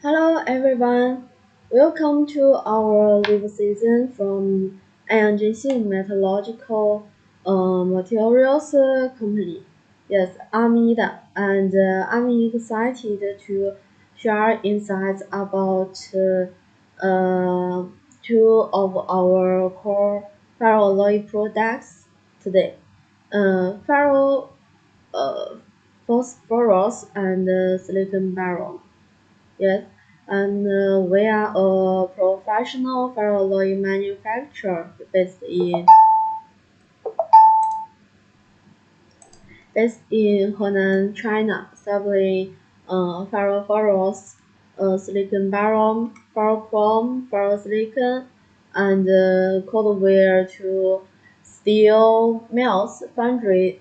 Hello everyone, welcome to our live season from INGC Metallurgical Materials Company. Yes, I'm Ida, and I'm excited to share insights about two of our core ferroalloy products today. Ferro uh, phosphorus and silicon boron. Yes, and we are a professional ferroalloy manufacturer based in Henan, China, supplying ferrophorus, silicon boron, ferrochrome, ferrosilicon, and cold wire to steel mills, foundries,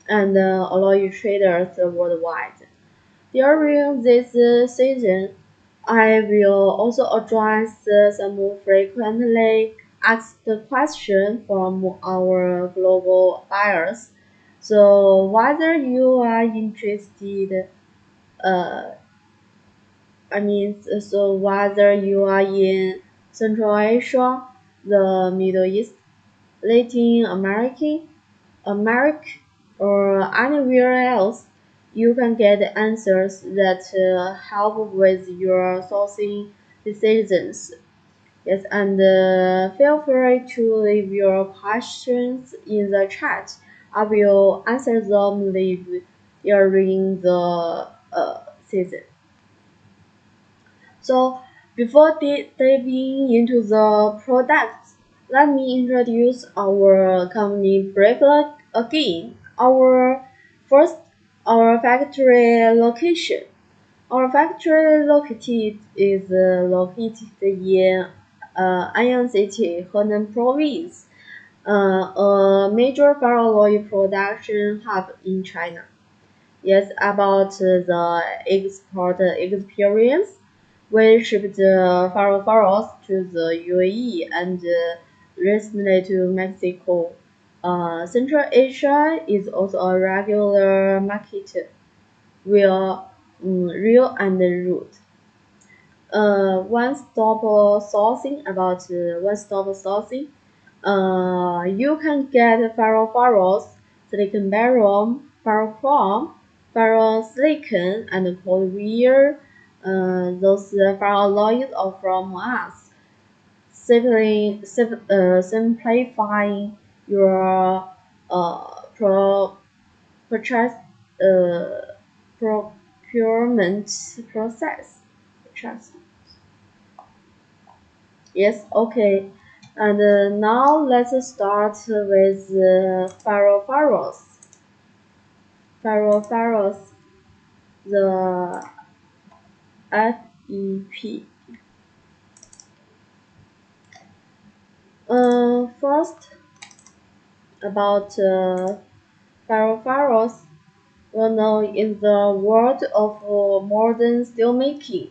and alloy traders worldwide. During this season, I will also address some frequently asked questions from our global buyers. So whether you are interested, uh, so whether you are in Central Asia, the Middle East, Latin America, or anywhere else, you can get answers that help with your sourcing decisions. Yes, and feel free to leave your questions in the chat. I will answer them live during the season. So before diving into the products, let me introduce our company briefly again. First, our factory location. Our factory located in Anyan City, Henan Province, a major ferroalloy production hub in China. Yes, about the export experience. We shipped ferrophorus to the UAE and recently to Mexico. Central Asia is also a regular market where real and root. One-stop sourcing about one-stop sourcing. You can get ferrophorus, silicon boron, ferrochrome, ferrosilicon, and cold wire. Those ferroalloys are from us, simplifying your purchase uh, procurement process. Trust. Yes, okay. And now let's start with Ferrophorus, the FEP. First, about Ferrophorus, well known in the world of modern steelmaking.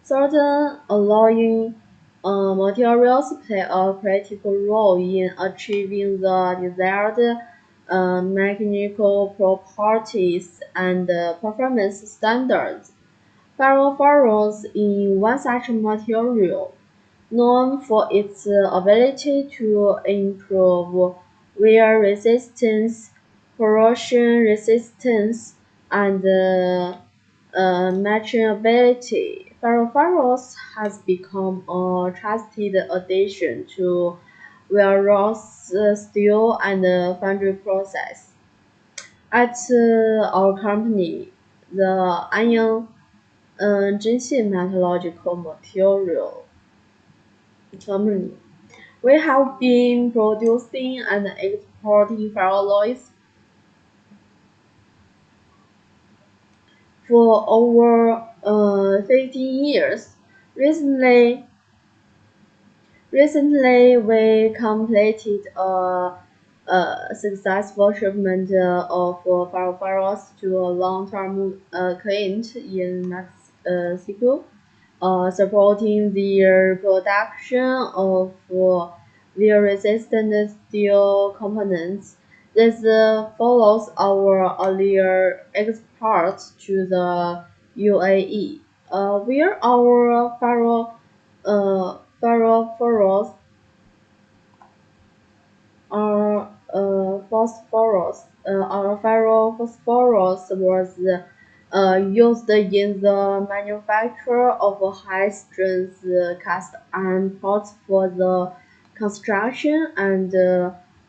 Certain alloying materials play a critical role in achieving the desired mechanical properties and performance standards. Ferrophorus is one such material, known for its ability to improve wear resistance, corrosion resistance, and matchability. Ferrophorus has become a trusted addition to various steel and foundry process. At our company, the iron Jinxin Metallurgical Material Company, we have been producing and exporting ferroalloys for over 15 years. Recently, Recently, we completed a successful shipment of ferrophorus to a long-term client in Mexico, supporting their production of wear-resistant steel components. This follows our earlier export to the UAE. where our pharaoh or phosphorus. Our phosphorus was used in the manufacture of high-strength cast iron parts for the construction and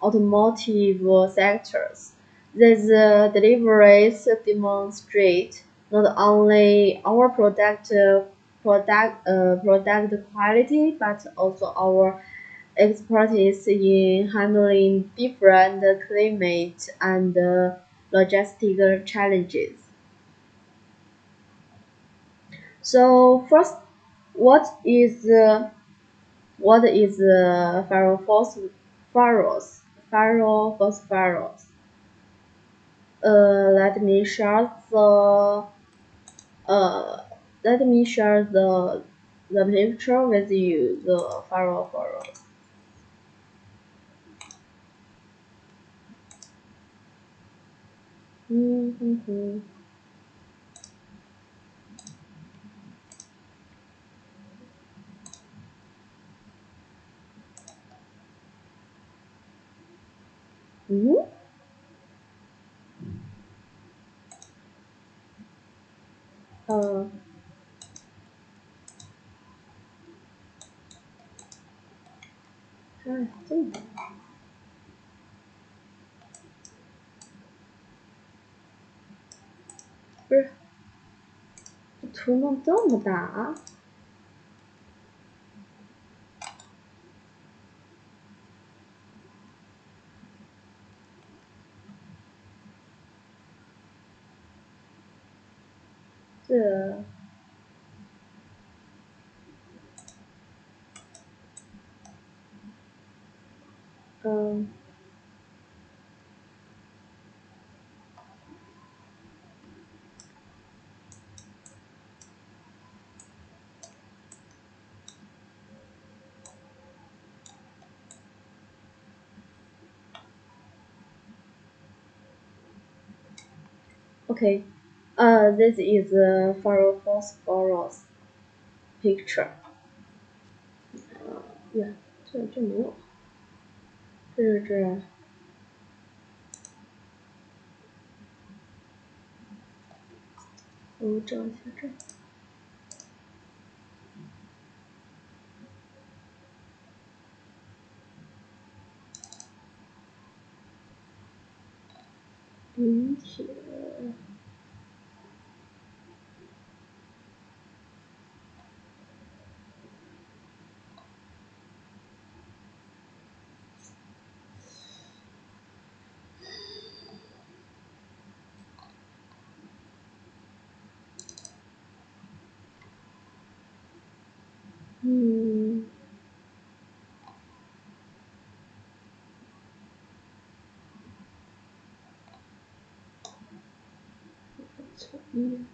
automotive sectors. These deliveries demonstrate not only our product quality but also our expertise in handling different climate and logistical challenges. So first, what is pharos? Pharos. Let me share uh, let me share the picture with you. The pharos. Mm-hmm. 嗯，呃，哎，这么不是这图弄这么大啊？这嗯，OK，this is a phosphorus picture。呀，这没有，这我找一下这临帖，嗯，嗯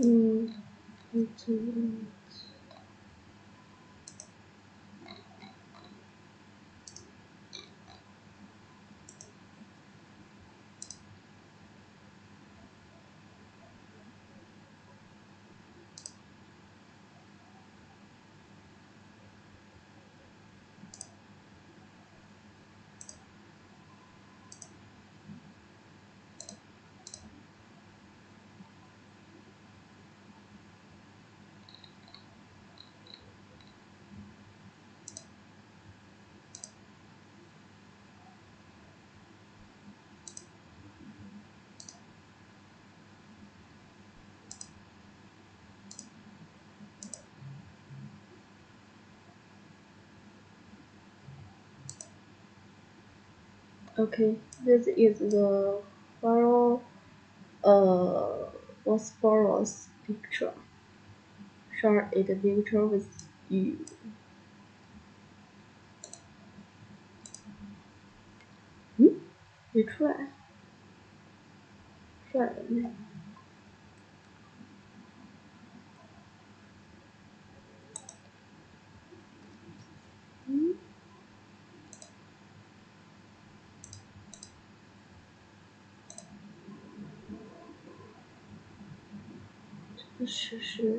嗯， Okay, this is the faro phosphorus picture. Share it picture with you. Hmm? You try. Try it. 嗯，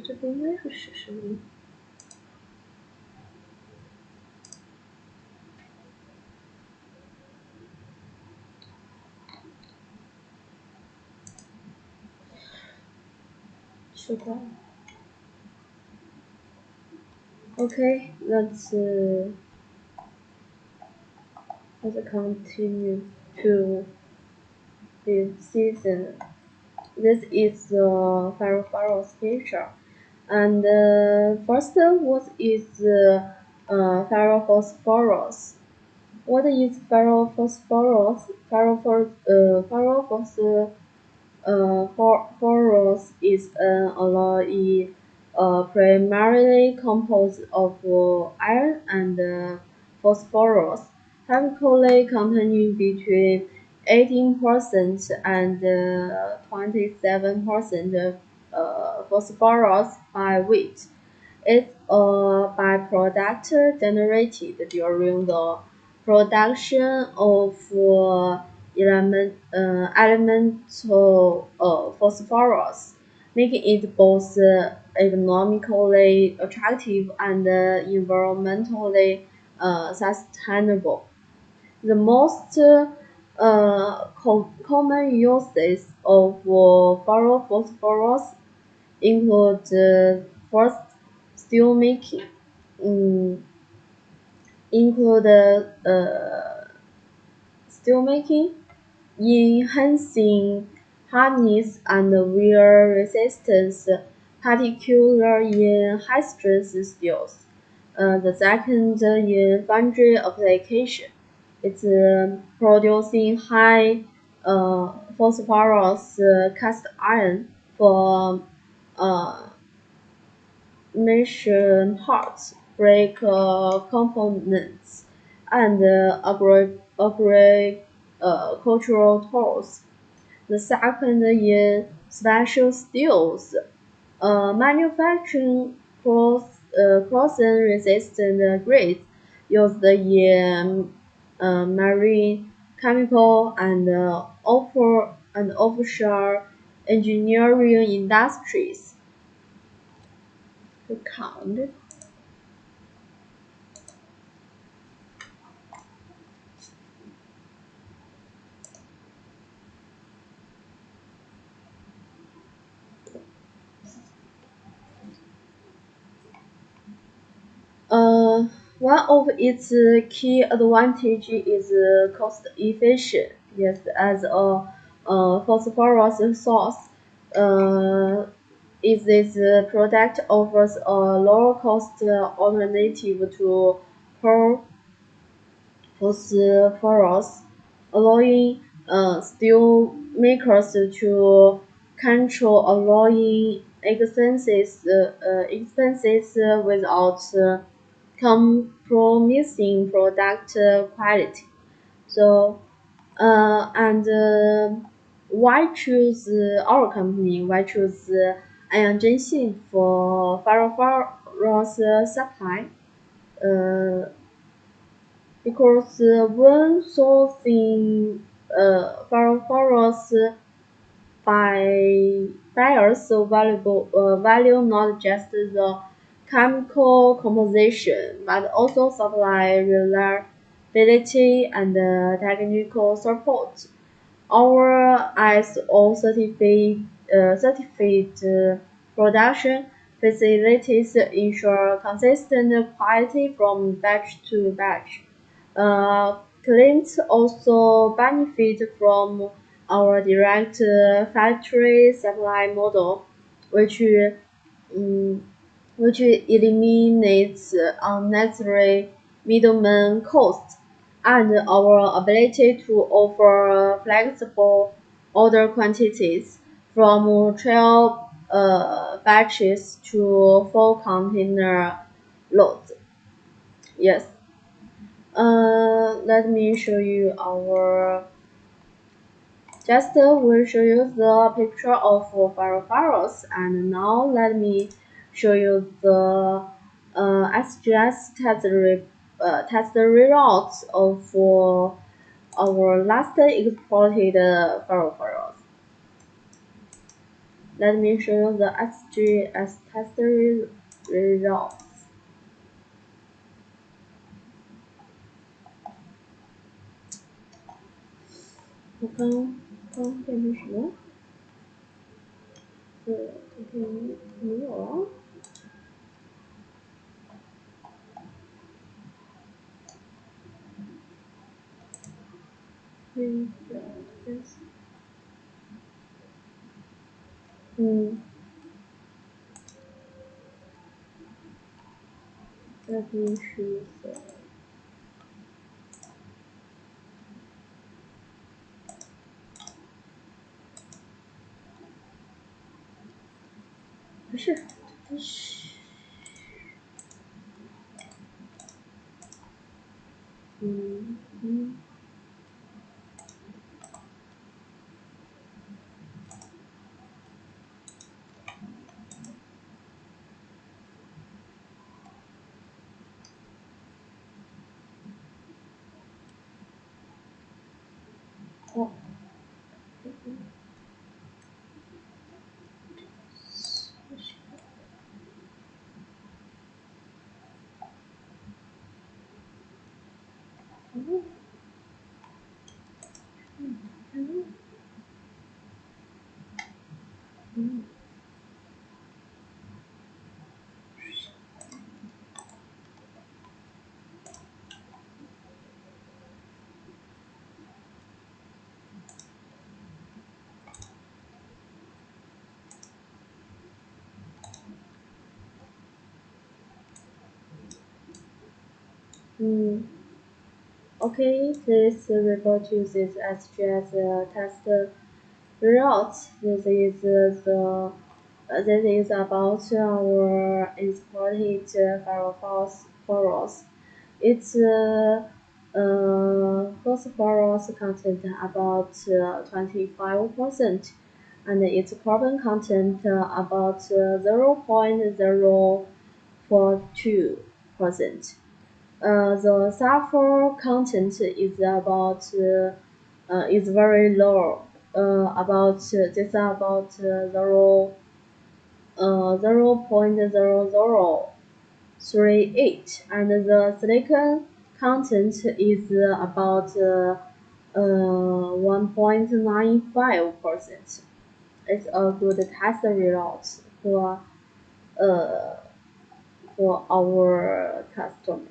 这个应该是事实。是的。Okay, let's continue to this season. This is the Pharaoh's picture. And first, what is Pharaoh's? What is Pharaoh's? Pharaoh's phosphorus is an alloy primarily composed of iron and phosphorus, typically containing between 18% and 27% of phosphorus by weight. It's a byproduct generated during the production of elemental phosphorus, making it both economically attractive and environmentally sustainable. The most common uses of phosphorus include first steel making, mm, include steel making, enhancing hardness and wear resistance, particularly in high-strength steels. The second in foundry application. It's producing high phosphorus cast iron for uh, machine parts, brake components, and agricultural tools. The second in special steels, manufacturing corrosion-resistant grades used in marine, chemical, and offshore engineering industries. To count. One of its key advantages is cost efficient. Yes, as a phosphorus source, uh, is this product offers a lower cost alternative to pearl phosphorus, allowing steel makers to control alloying expenses without compromising product quality. So, and why choose our company? Why choose Ion Zhenxin for ferrophorus supply? Uh, because when sourcing ferrophorus by buyers value not just the chemical composition but also supply reliability and technical support. Our ISO certified production facilities ensure consistent quality from batch to batch. Clients also benefit from our direct factory supply model, which um, which eliminates unnecessary middleman costs. and our ability to offer flexible order quantities from trial batches to full container loads. Yes. Let me show you our. Just will show you the picture of firefighters, and now let me show you the SGS test results of our last exported firefighters. Let me show you the SGS test results. 我刚变成什么？这边没有了。嗯，嗯，这边是的，不是，不是，嗯嗯哦，嗯嗯嗯嗯。Okay, please refer to this SGS test results. This is about our exported phosphorus. Its phosphorus content about 25%, and its carbon content about 0.042%. The sulfur content is very low. About 0.0038, and the silicon content is about 1.95%. It's a good test result uh, for our customer.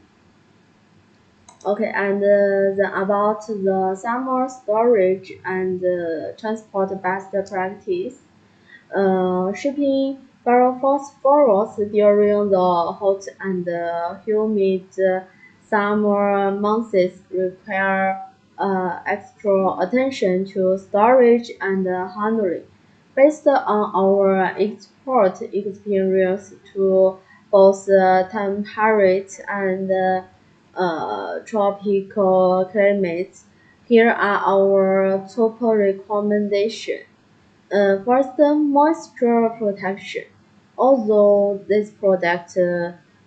Okay, and about the summer storage and transport best practice. Shipping pyrophosphorus during the hot and humid summer months require extra attention to storage and handling. Based on our export experience to both temperate and tropical climates, here are our top recommendations. First, moisture protection. Although this product,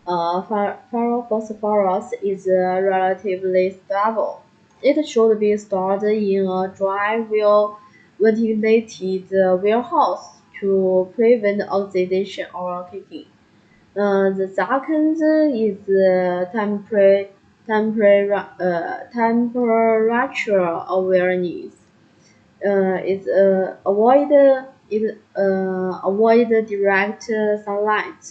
ferrophosphorus, is relatively stable, it should be stored in a dry, well-ventilated warehouse to prevent oxidation or cooking. The second is temperature awareness. Avoid direct sunlight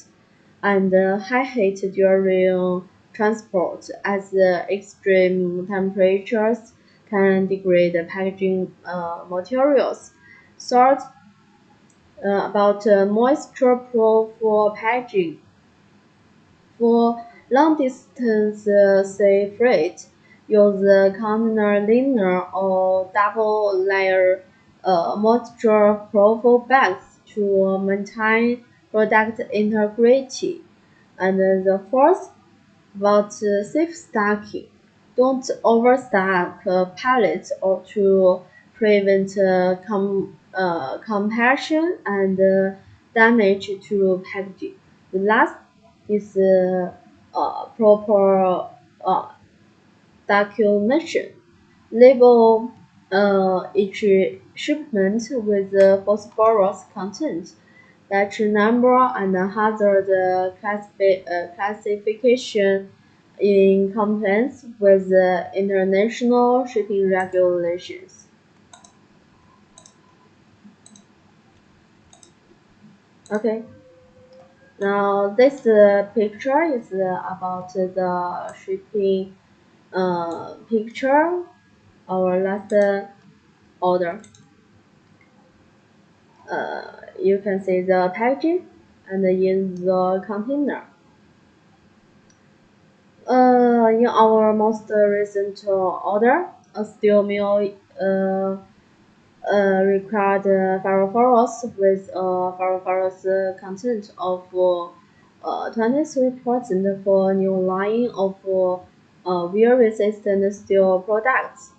and high heat during transport, as extreme temperatures can degrade packaging materials. Third, about moisture-proof packaging. For long-distance sea freight, Use container liner or double layer moisture-proof bags to maintain product integrity. And the fourth, about safe stacking. Don't overstack pallets or to prevent compaction and damage to packaging. The last is proper uh, documentation. Label each shipment with the phosphorus content, batch number, and hazard classification in compliance with the international shipping regulations. Okay, now this picture is about the shipping picture, our last order. You can see the packaging and in the container. In our most recent order, a steel mill required ferrophorus with a ferrophorus content of 23% for new line of wear-resistant steel products.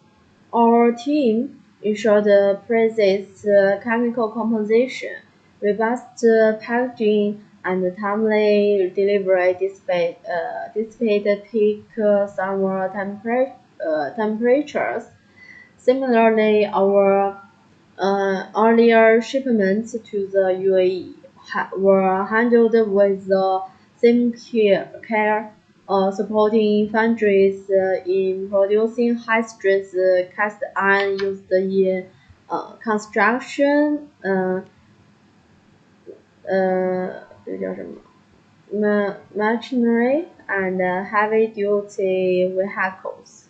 Our team ensured precise chemical composition, robust packaging, and timely delivery despite peak summer temperatures. Similarly, our earlier shipments to the UAE were handled with the same care, supporting foundries in producing high-strength cast iron used in construction, 这叫什么 machinery and heavy-duty vehicles.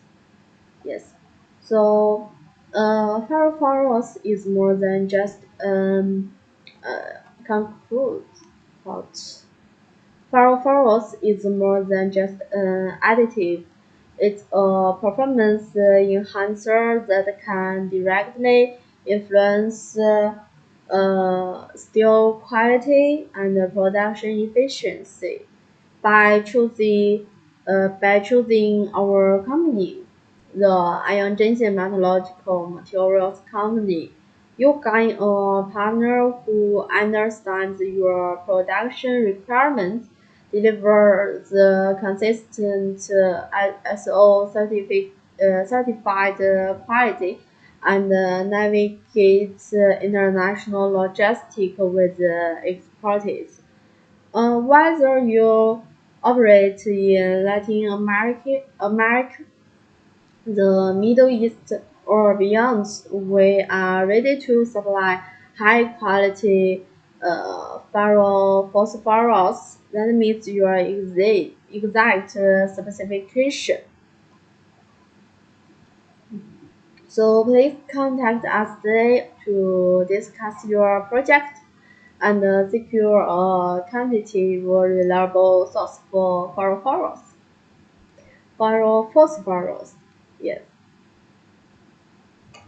Yes. So, ferrophorus is more than just concrete, but ferrophorus is more than just an additive. It's a performance enhancer that can directly influence steel quality and production efficiency. By choosing our company, the Ion Junction Metallurgical Materials Company, you gain a partner who understands your production requirements, delivers the consistent ISO certified quality, and navigates international logistics with expertise. Whether you operate in Latin America, the Middle East, or beyond, we are ready to supply high-quality ferrophosphorus that meets your exact specification. So please contact us today to discuss your project and secure a quantitative, reliable source for ferrophosphorus. Yes,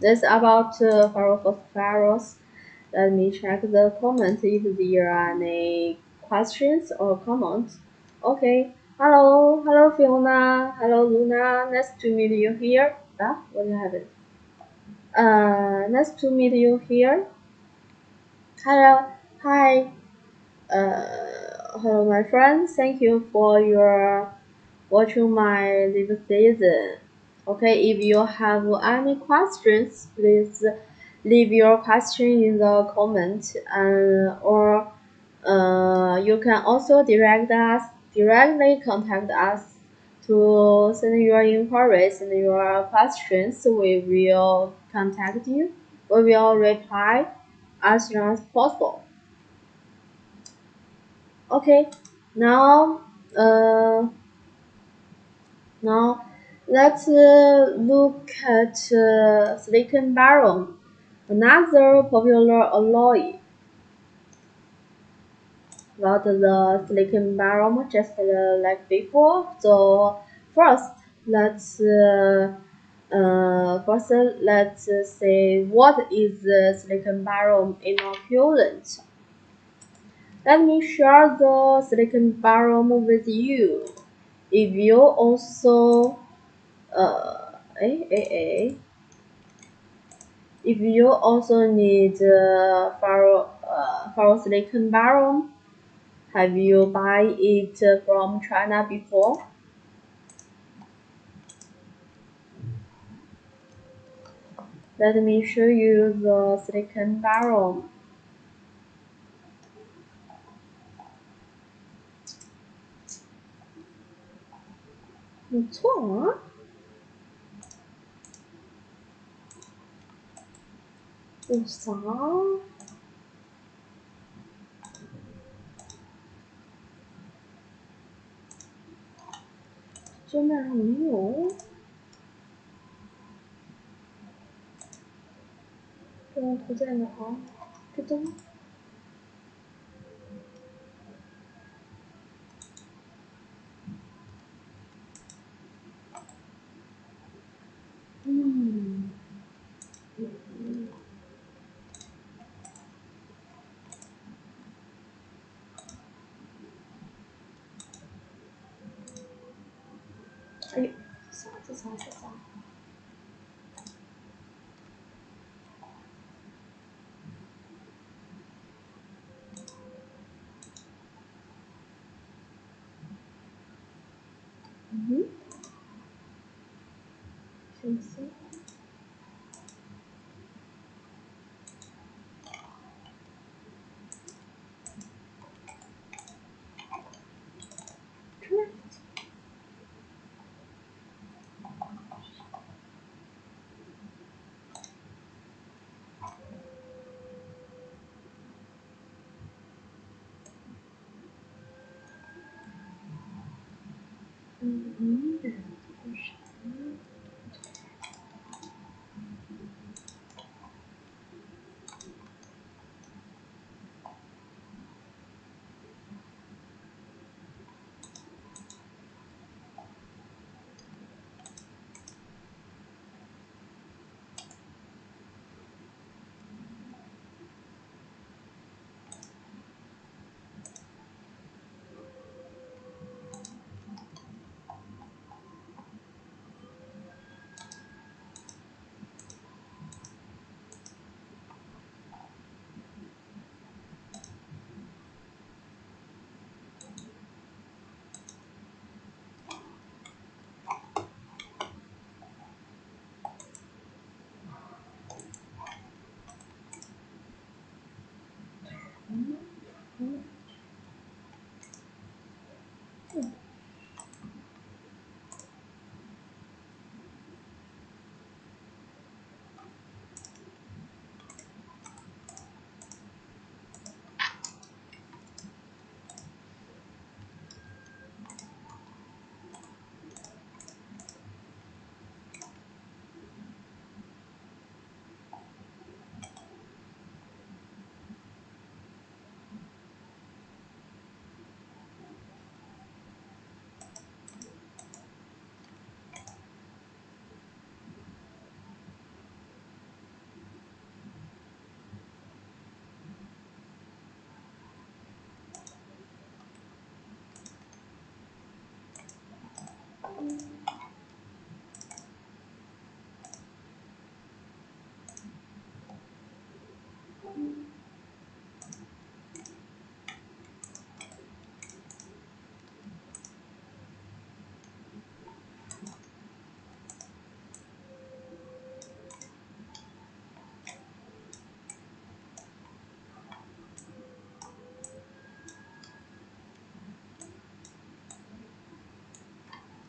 that's about ferrophosphorus. Let me check the comments if there are any questions or comments. Okay. Hello, Fiona. Hello, Luna. Nice to meet you here. Ah, what happened? Nice to meet you here. Hello, hi. Hello, my friend. Thank you for your watching my live season. Okay, if you have any questions, please leave your question in the comment, or you can also directly contact us to send your inquiries and your questions. We will contact you. We will reply as soon as possible. Okay, now uh, now let's look at silicon baron, another popular alloy. About the silicon baron, just like before. So first, Let's first let's say what is the silicon barom inoculant. Let me share the silicon barom with you. If you also eh, eh, eh. If you also need ferrosilicon barom, have you buy it from China before? Let me show you the silicon barom. 没错啊，有啥？桌面上没有，这张图在哪儿？这都，嗯，哎，啥？嗯，行，这，这是啥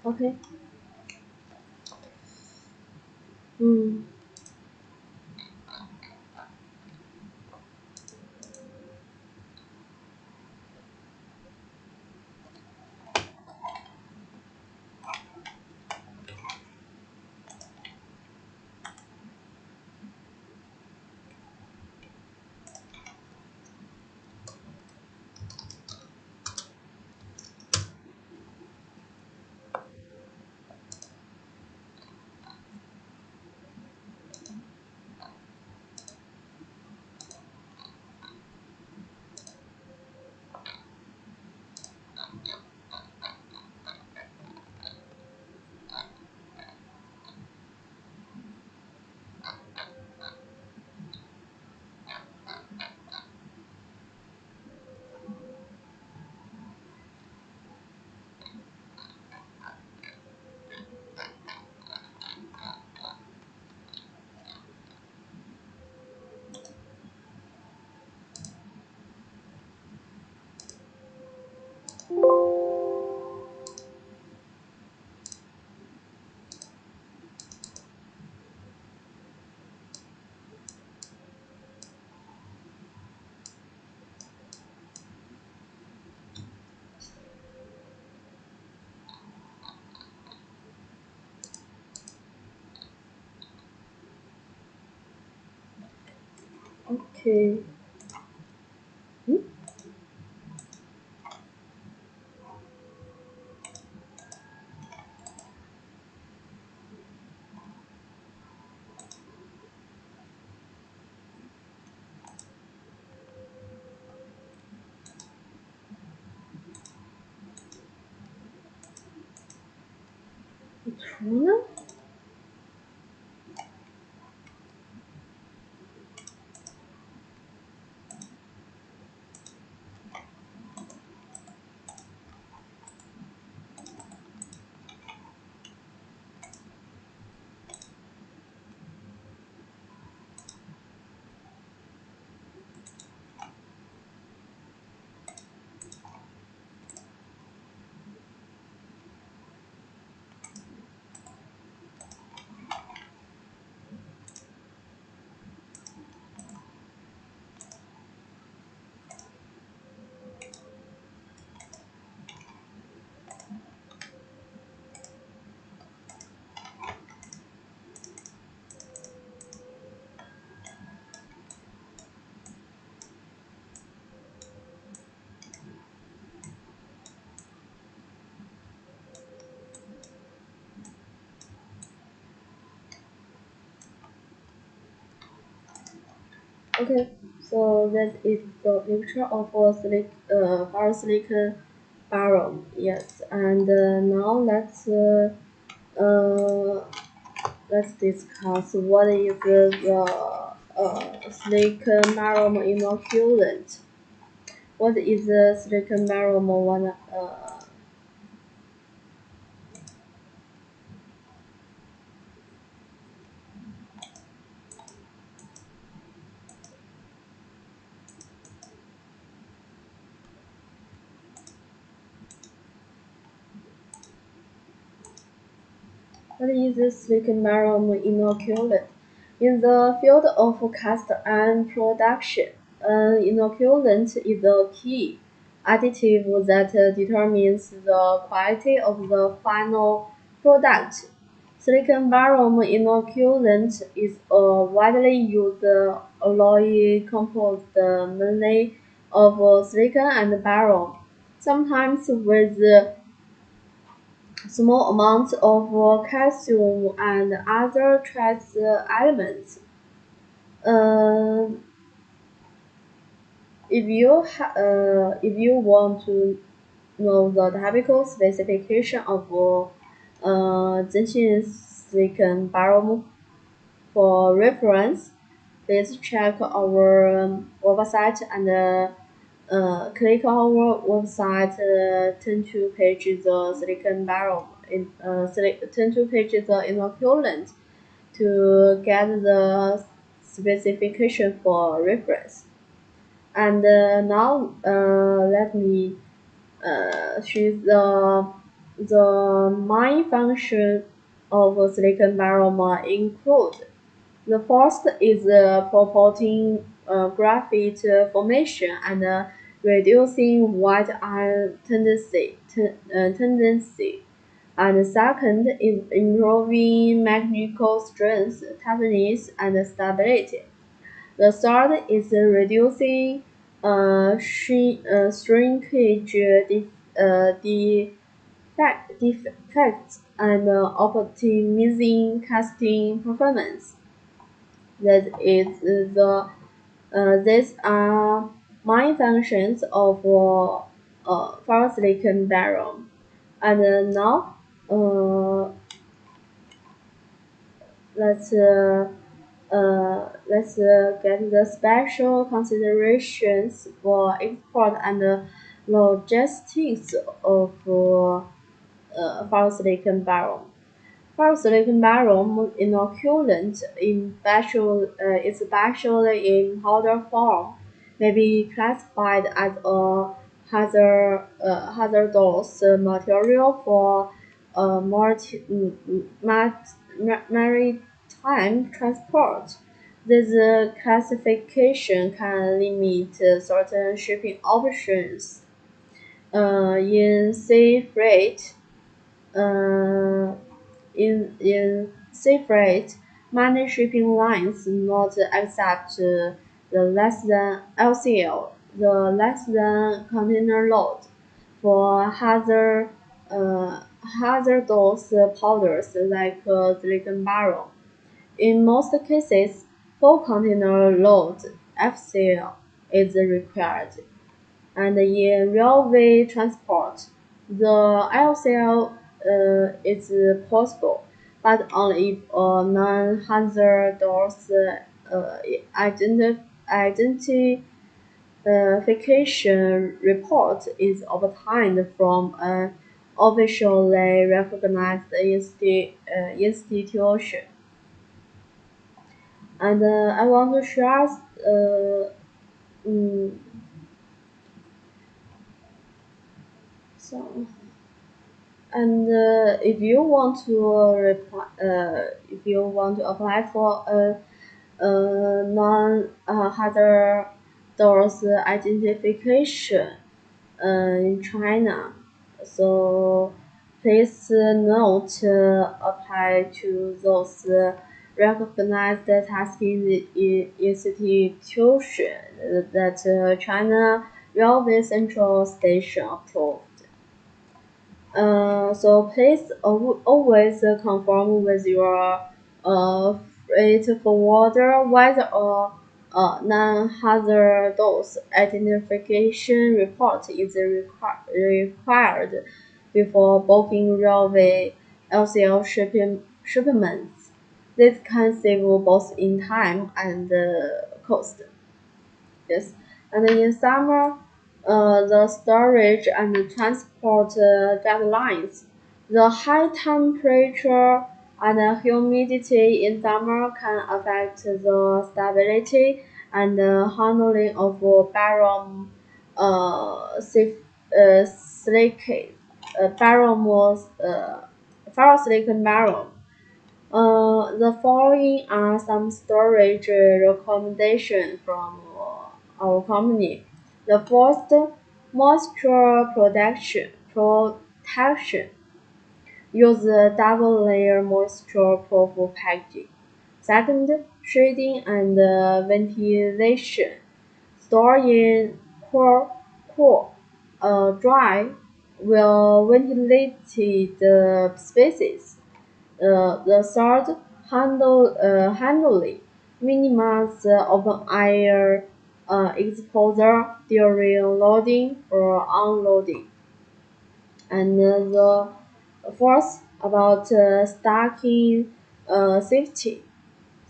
？OK，嗯 Okay. Hmm? Tuna? Okay, so that is the picture of a silicon barrel. Yes, and now uh, let's discuss what is the silicon barrel inoculant. What is the silicon barrel one? What is the silicon barrel inoculant? In the field of cast iron production, an inoculant is the key additive that determines the quality of the final product. Silicon barrel inoculant is a widely used alloy composed mainly of silicon and barium, sometimes with small amounts of calcium and other trace elements. Uh, if you want to know the typical specification of zinc silicon barium for reference, please check our website and click our website 10 to pages silicon barrel in 10 to pages inoculant to get the specification for reference. And now let me choose the main function of a silicon barrel include the first is promoting graphite formation and reducing white iron tendency. And the second is improving mechanical strength, toughness, and stability. The third is reducing shrinkage defects and optimizing casting performance. That is these are main functions of ferrosilicon barrel. And now uh, let's get the special considerations for export and logistics of ferrosilicon barrel. Ferrosilicon barrel inoculant especially in powder form, may be classified as a hazardous material for maritime transport. This classification can limit certain shipping options in sea freight. Uh, in sea freight, many shipping lines not accept the less than LCL, the less than container load. For hazardous powders like silicon barrel, in most cases, full container load (FCL) is required, and in railway transport, the LCL is possible, but only if a non-hazardous identification report is obtained from an officially recognized institution. And I want to share mm, so. And if you want to apply for a non-hazardous identification in China, so please note apply to those recognized testing institution that China Railway Central Station approved. So please always confirm with your freight forwarder whether a non-hazardous identification report is required before booking railway LCL shipments. This can save both in time and cost. Yes, and in summer, the storage and transport deadlines. The high temperature and humidity in summer can affect the stability and handling of barrel silicate, ferrosilicon barrel. The following are some storage recommendations from our company. The first, moisture protection. Use a double layer moisture proof packaging. Second, shading and ventilation. Store in cool, dry, well ventilated spaces. The third, handling minimize open air exposure during loading or unloading. And the fourth, about stacking safety.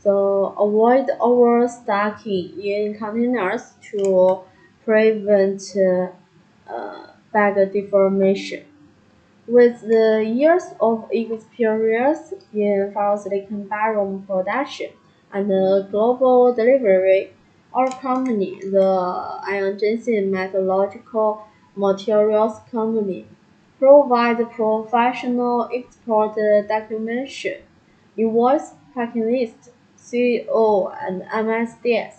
So avoid overstacking in containers to prevent bag deformation. With the years of experience in ferrosilicon barrel production and global delivery, our company, the Ion Johnson Metallurgical Materials Company, provides professional export documentation, invoice, packing list, CO, and MSDS,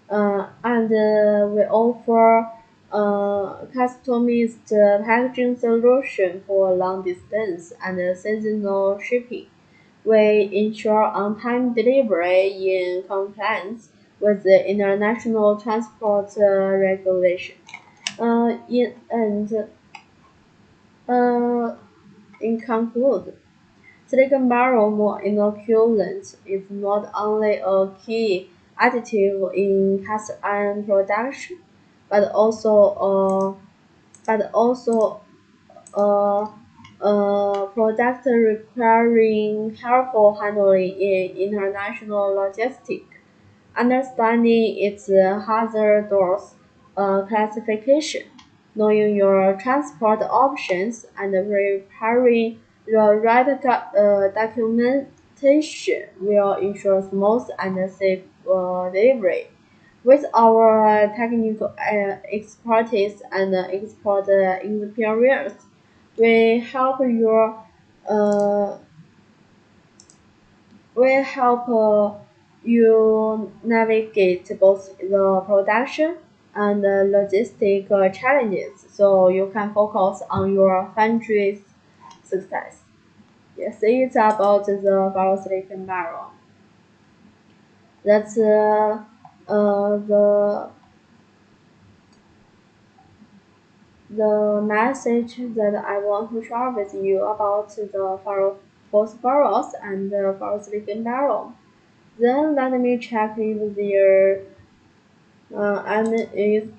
and we offer customized packaging solution for long distance and seasonal shipping. We ensure on-time delivery in compliance with the international transport regulation. Uh, in, and uh, in conclude, silicon barrel inoculant is not only a key additive in cast iron production, but also a, a product requiring careful handling in international logistics. Understanding its hazardous classification, knowing your transport options, and preparing the right documentation will ensure smooth and safe delivery. With our technical expertise and export experience, we help your uh, will help you navigate both the production and the logistic challenges so you can focus on your foundry's success. Yes, it's about the borosilicon barrel. That's the message that I want to share with you about the phosphorus and the ferrosilicon barrel. Then let me check if there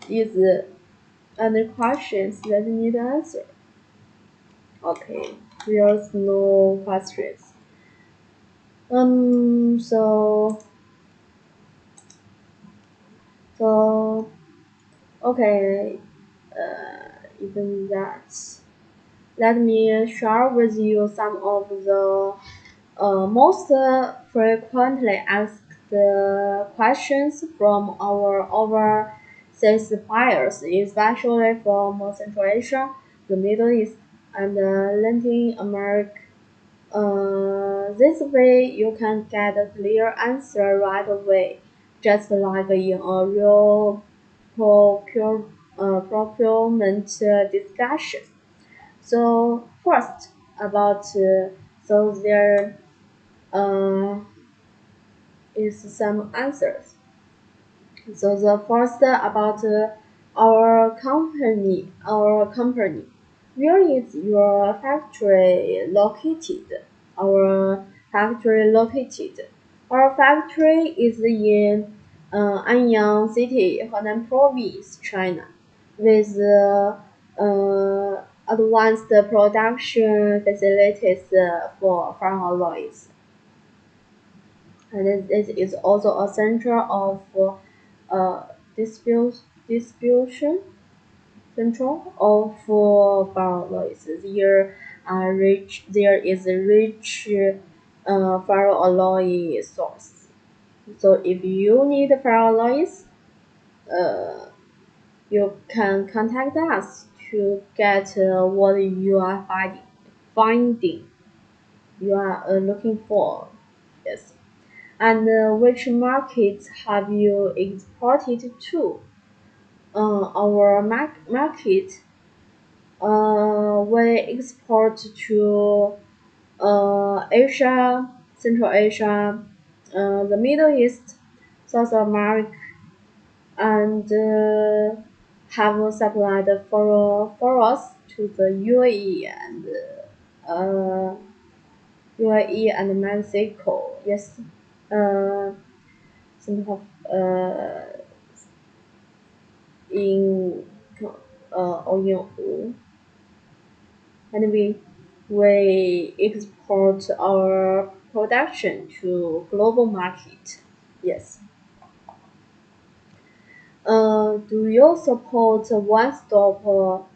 is any questions that need answer. Okay, there's no questions. Um, so so okay, even that. Let me share with you some of the most frequently asked questions from our overseas buyers, especially from Central Asia, the Middle East, and Latin America. This way, you can get a clear answer right away, just like in a real procurement discussion. So first, about so there uh, is some answers. So the first about our company. Where is your factory located? Our factory located. Our factory is in Anyang City, Henan Province, China, with advanced production facilities for ferroalloys. And it is also a center of uh, distribution control of ferroalloys. There is a rich ferroalloy source. So if you need ferroalloys, uh, you can contact us to get what you are finding you are looking for. Yes. And which markets have you exported to? Our market, we export to Asia, Central Asia, the Middle East, South America, and have supplied for us to the uh, UAE and Mexico. Yes. Uh, some of in oil, and we export our production to global market. Yes. Do you support one-stop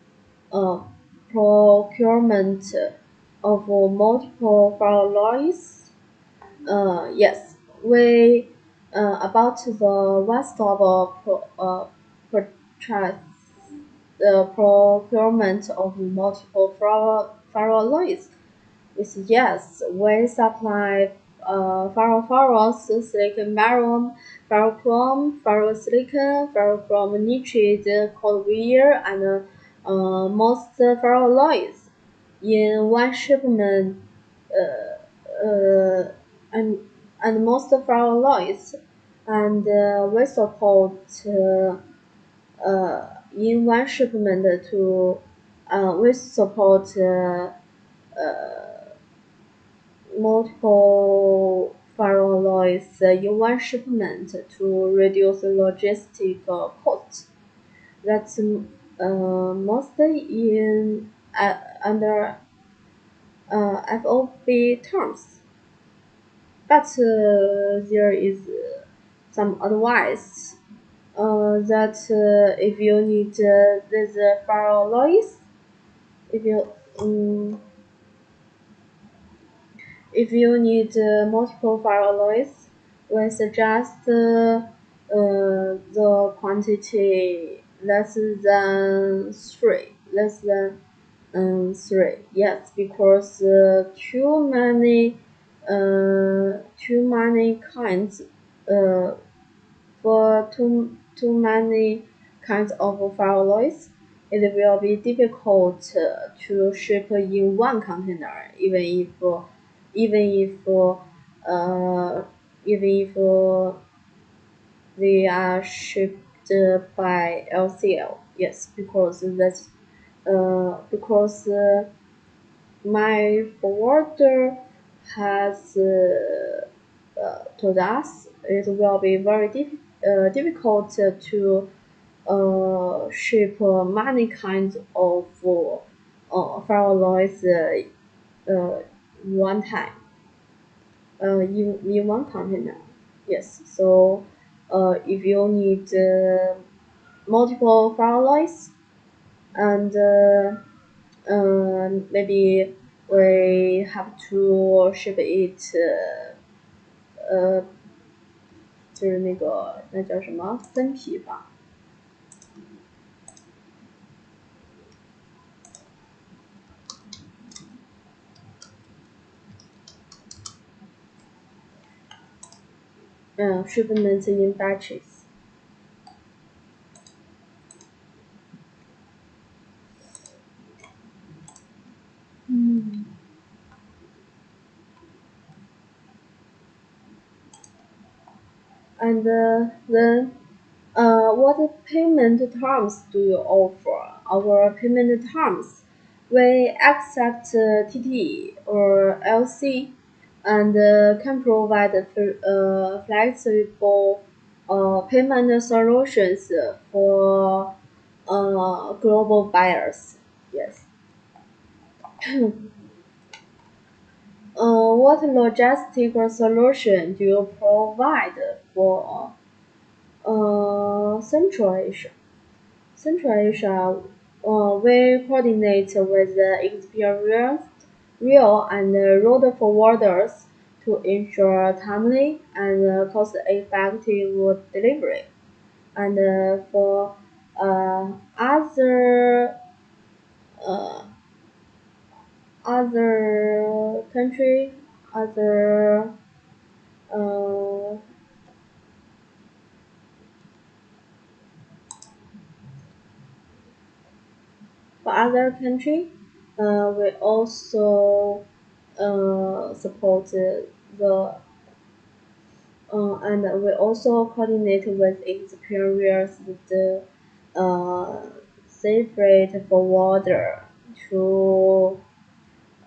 uh, procurement of multiple alloys? Yes. We about the one-stop purchase the procurement of multiple ferroalloys is yes. We supply ferrophorus, silicon barium, ferrochrome, ferrosilicon, ferrochrome nitride, cold wear, and most ferroalloys in one shipment. Uh, uh, and most ferroalloys, and we support in one shipment to we support multiple ferroalloys in one shipment to reduce logistic costs. That's mostly in under FOB terms, but there is some advice that if you need these ferroalloys, if you um, if you need multiple ferroalloys, we suggest the quantity less than three. Yes, because too many kinds uh, for too many kinds of ferroalloys, it will be difficult to ship in one container, even if uh, even if they are shipped by LCL. Yes, because my forwarder has told us it will be very difficult to ship many kinds of ferroalloys one time in one container. Yes, so if you need multiple ferroalloys and maybe we have to ship it 就是那叫什么分批吧，shipments in batches. And then, what payment terms do you offer? Our payment terms, we accept TT or LC, and can provide flexible payment solutions for global buyers. Yes. What logistical solution do you provide for Central Asia? Central Asia, we coordinate with the experienced rail and road forwarders to ensure timely and cost-effective delivery. And for other uh, other country, other uh, for other country, we also support the and we also coordinate with experienced sea freight forwarder to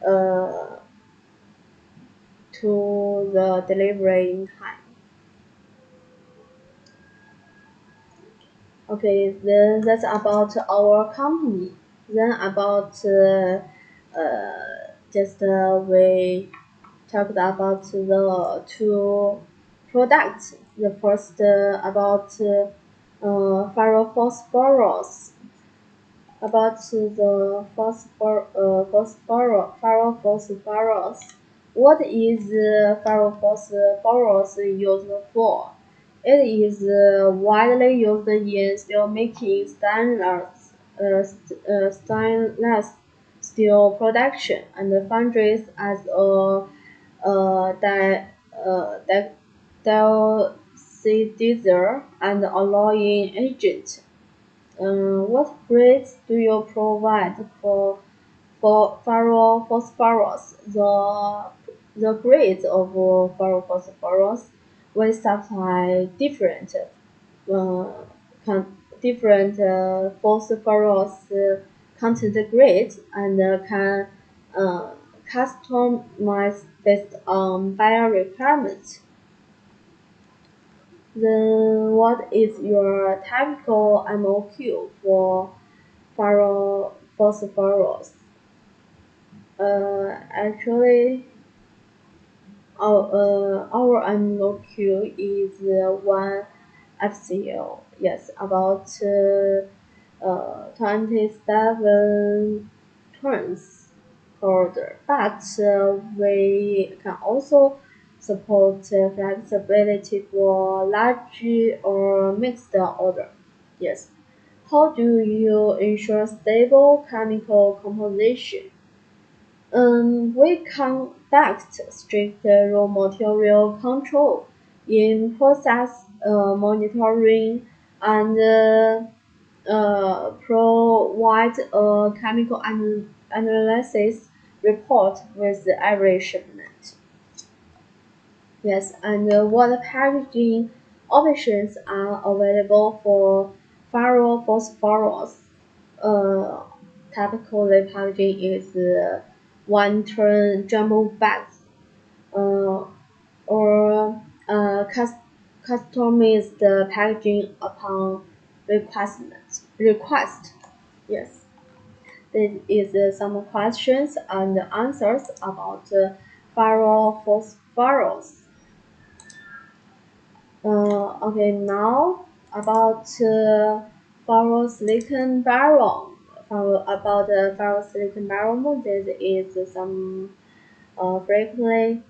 uh, to the delivery in time. Okay, then that's about our company. Then about just we talked about the two products. The first about ferrophosphorus, about the ferrophosphorus. What is ferrophosphorus used for? It is widely used in steelmaking, stainless steel production, and foundries as a diosidizer and alloying agent. What grades do you provide for ferrophosphorus? The grades of ferrophosphorus we supply uh, different phosphorus content grades and can uh, customize based on buyer requirements. Then what is your typical MOQ for phosphorus? Actually, our MOQ is one FCL. Yes, about 27 turns order, but we can also support flexibility for large or mixed order. Yes. How do you ensure stable chemical composition? We conduct strict raw material control in process monitoring and provide a chemical analysis report with every shipment. Yes, and what packaging options are available for phosphorus. Uh, Typically, packaging is one-turn jumbo bags, uh, or customized packaging upon request. Yes, this is some questions and answers about phosphorus. Okay, now about ferrosilicon baron. About ferrosilicon baron, this is some frequent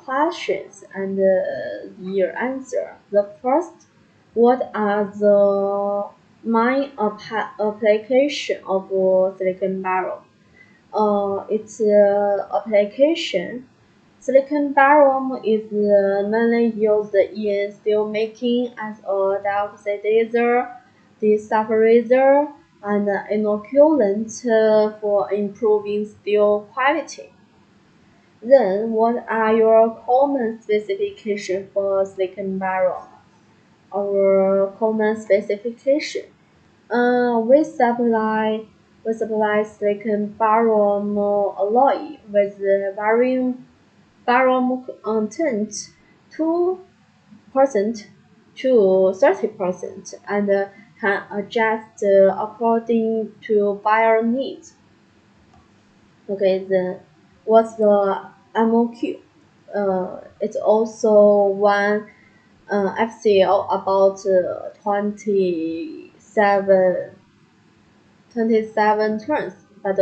questions and your answer. The first, what are the main application of silicon baron? Its application. Silicon baron is mainly used in steel making as a deoxidizer, desulfurizer, and inoculant for improving steel quality. Then, what are your common specifications for silicon baron? Our common specification. We supply silicon baron alloy with varying baron content 2% to 30% and can adjust according to buyer needs. Okay, then what's the MOQ? It's also one FCL about 27 turns, but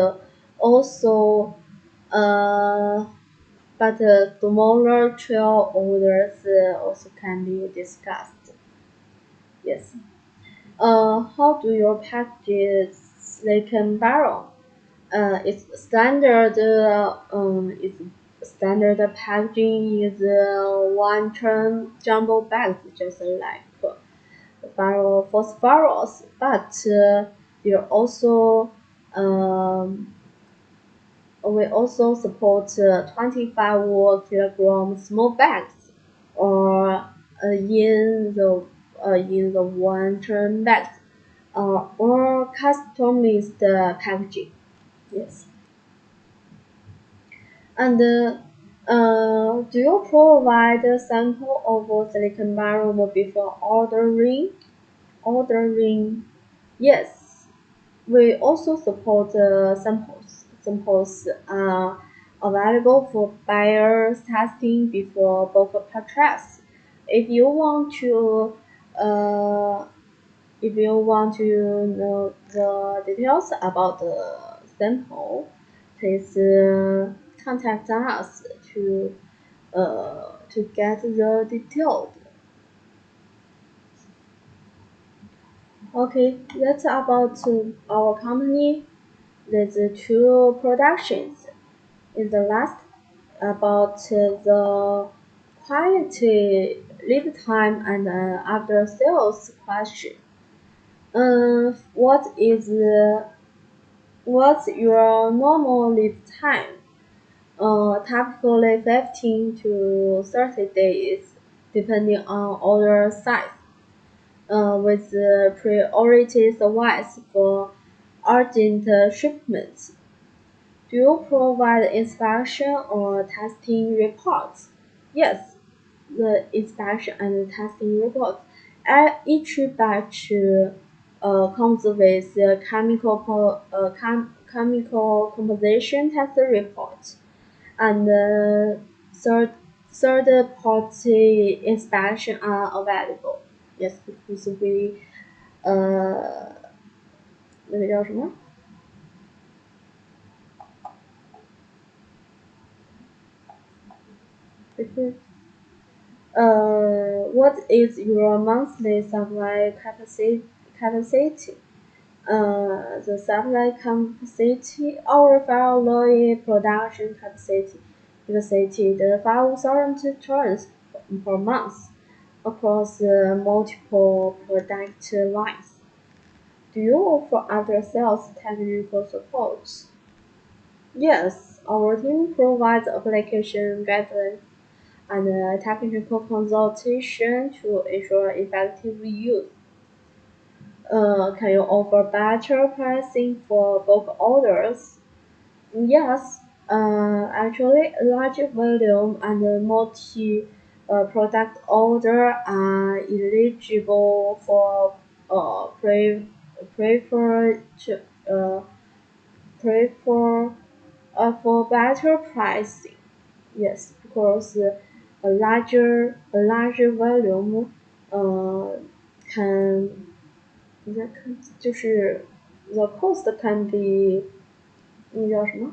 also uh, smaller trail orders also can be discussed. Yes. How do your packages silicon barrel? Its standard packaging is one turn jumbo bags, just like phosphorus, but there also um, we also support 25 kilogram small bags, or in the one turn bags, or customized packaging. Yes. And do you provide a sample of silicon baron before ordering? Ordering, yes. We also support samples. Samples are available for buyers testing before bulk purchase. If you want to, uh, if you want to know the details about the sample, please contact us to get the detailed. Okay, that's about our company. There's two productions. In the last, about the quality, lead time, and after sales question. What's your normal lead time? Typically 15 to 30 days, depending on order size. With priority service for urgent shipments. Do you provide inspection or testing reports? Yes, the inspection and testing reports. Each batch comes with a chemical composition test report and third party inspection are available. Yes, because we 那个叫什么？what is your monthly supply capacity? The supply capacity, our alloy production capacity exceeded 5,000 tons per month across multiple product lines. Do you offer after sales technical support? Yes, our team provides application guidelines and technical consultation to ensure effective use. Can you offer better pricing for bulk orders? Yes, actually, large volume and multi product order are eligible for prefer uh, prefer for better pricing. Yes, because a larger volume can that can 就是 the cost can be 那叫什么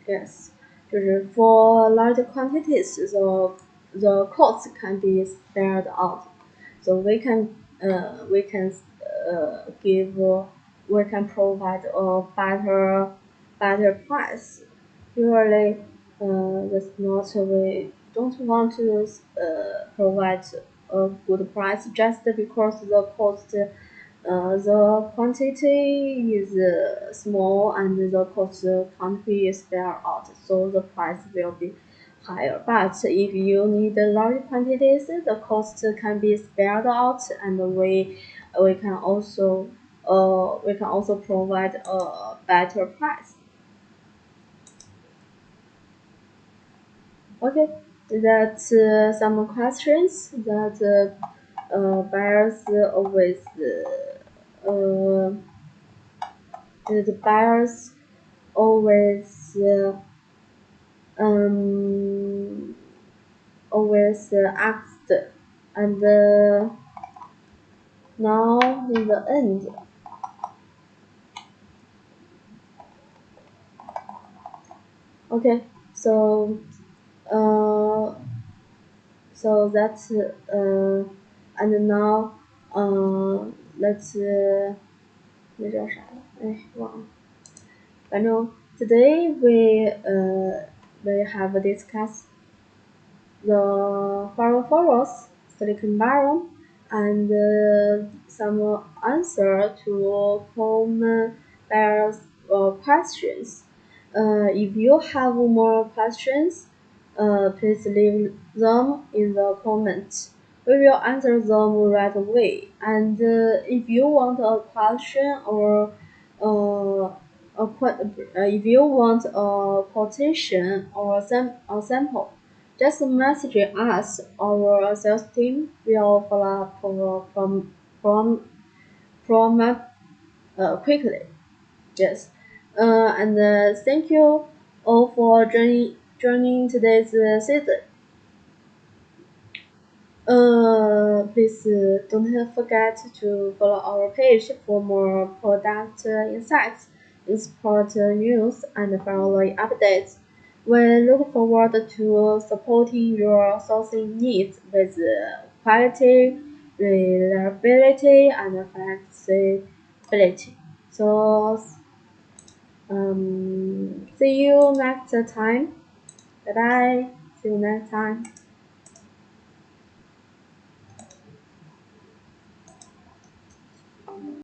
？Yes, 就是 for large quantities, the cost can be spared out. So give we can provide a better price. Usually, that's not we don't want to provide a good price just because the quantity is small and the cost can't be spared out, so the price will be higher. But if you need large quantities, the cost can be spared out, and we can also provide a better price. Okay, that's some questions that buyers always the buyers always um, always asked, and now in the end, okay, so uh, so that's and now let's 那叫啥了？哎，忘了。反正 today we have discussed the Pharos Silicon Baron and some answer to common buyers questions. If you have more questions, please leave them in the comments. We will answer them right away. And if you want a question or if you want a quotation or a sample, just message us. Our sales team will follow up from quickly. Yes. And thank you all for joining today's season. Please don't forget to follow our page for more product insights, export news, and following updates. We look forward to supporting your sourcing needs with quality, reliability, and flexibility. So, see you next time. Bye bye. See you next time.